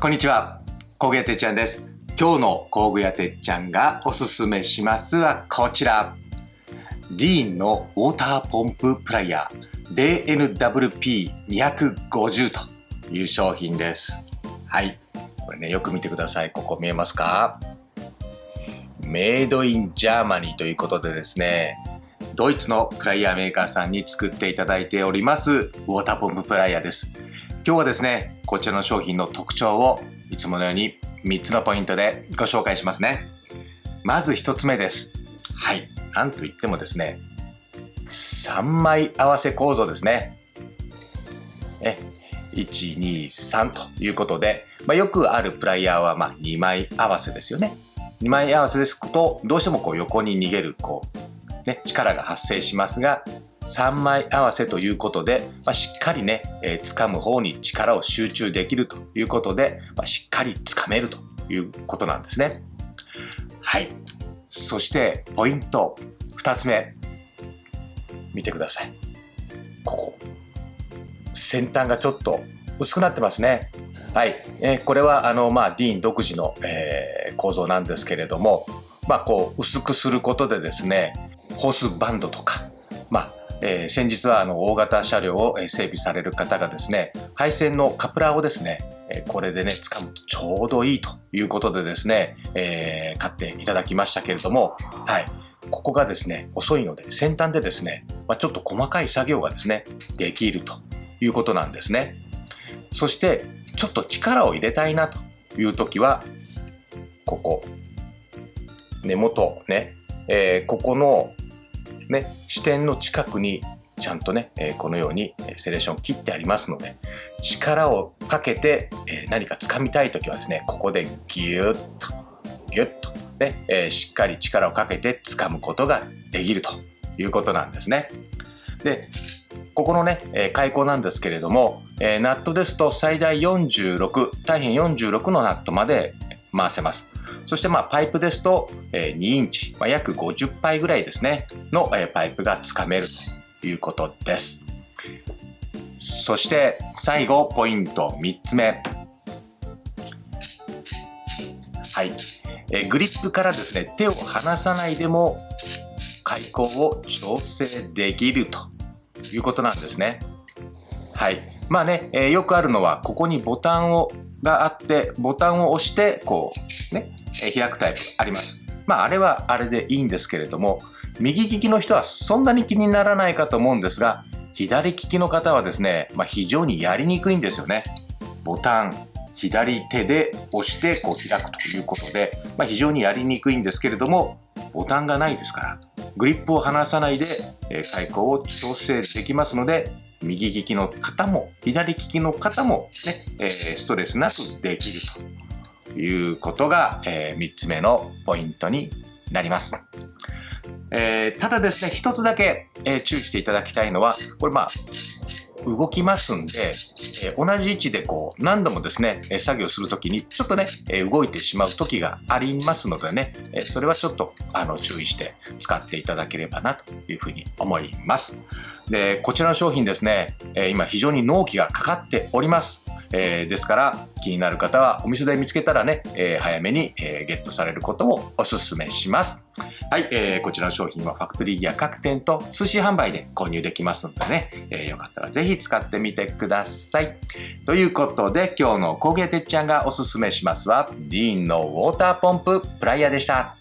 こんにちは、工具屋てっちゃんです。今日の工具屋てっちゃんがおすすめしますはこちら。ディーンのウォーターポンププライヤー DNWP250 という商品です。はい。これね、よく見てください。ここ見えますか？メイドインジャーマニーということでですね、ドイツのプライヤーメーカーさんに作っていただいておりますウォーターポンププライヤーです。今日はですね、こちらの商品の特徴をいつものように3つのポイントでご紹介しますね。まず1つ目です。はい。なんといってもですね、3枚合わせ構造ですね。1、2、3ということで、よくあるプライヤーは2枚合わせですよね。2枚合わせですと、どうしても横に逃げる力が発生しますが、3枚合わせということで、しっかりね、掴む方に力を集中できるということで、しっかり掴めるということなんですね。はい。そしてポイント2つ目、見てください。ここ先端がちょっと薄くなってますね。はい。これはディーン独自の、構造なんですけれども、薄くすることでですね、ホースバンドとか、先日は大型車両を整備される方がですね、配線のカプラーをですね、これでね、掴むとちょうどいいということでですね、買っていただきましたけれども、はい。ここがですね、細いので、先端でですね、ちょっと細かい作業がですね、できるということなんですね。そして、ちょっと力を入れたいなというときは、ここ、根元ね、ここの支点の近くにちゃんとね、このようにセレーション切ってありますので、力をかけて何か掴みたいときはですね、ここでギュッとね、しっかり力をかけて掴むことができるということなんですね。で、ここのね、開口なんですけれども、ナットですと最大46、大変46のナットまで回せます。そしてパイプですと2インチ、約50パイぐらいですね、のパイプがつかめるということです。そして最後ポイント3つ目。はい。グリップからですね、手を離さないでも開口を調整できるということなんですね。はい。よくあるのはここにボタンがあって、ボタンを押して開くタイプあります。あれはあれでいいんですけれども、右利きの人はそんなに気にならないかと思うんですが、左利きの方はですね、非常にやりにくいんですよね。ボタン、左手で押して開くということで、非常にやりにくいんですけれども、ボタンがないですから、グリップを離さないで開口を調整できますので、右利きの方も左利きの方もストレスなくできるということが、3つ目のポイントになります。ただですね、一つだけ、注意していただきたいのは、これ動きますんで、同じ位置で何度もですね、作業するときにちょっとね、動いてしまうときがありますのでね、それはちょっと注意して使っていただければなというふうに思います。で、こちらの商品ですね、今非常に納期がかかっております。ですから気になる方はお店で見つけたらね、早めに、ゲットされることをお勧めします。はい、こちらの商品はファクトリーギア各店と通信販売で購入できますのでね、よかったらぜひ使ってみてください。ということで今日の工芸てっちゃんがおすすめしますはディーンのウォーターポンププライヤーでした。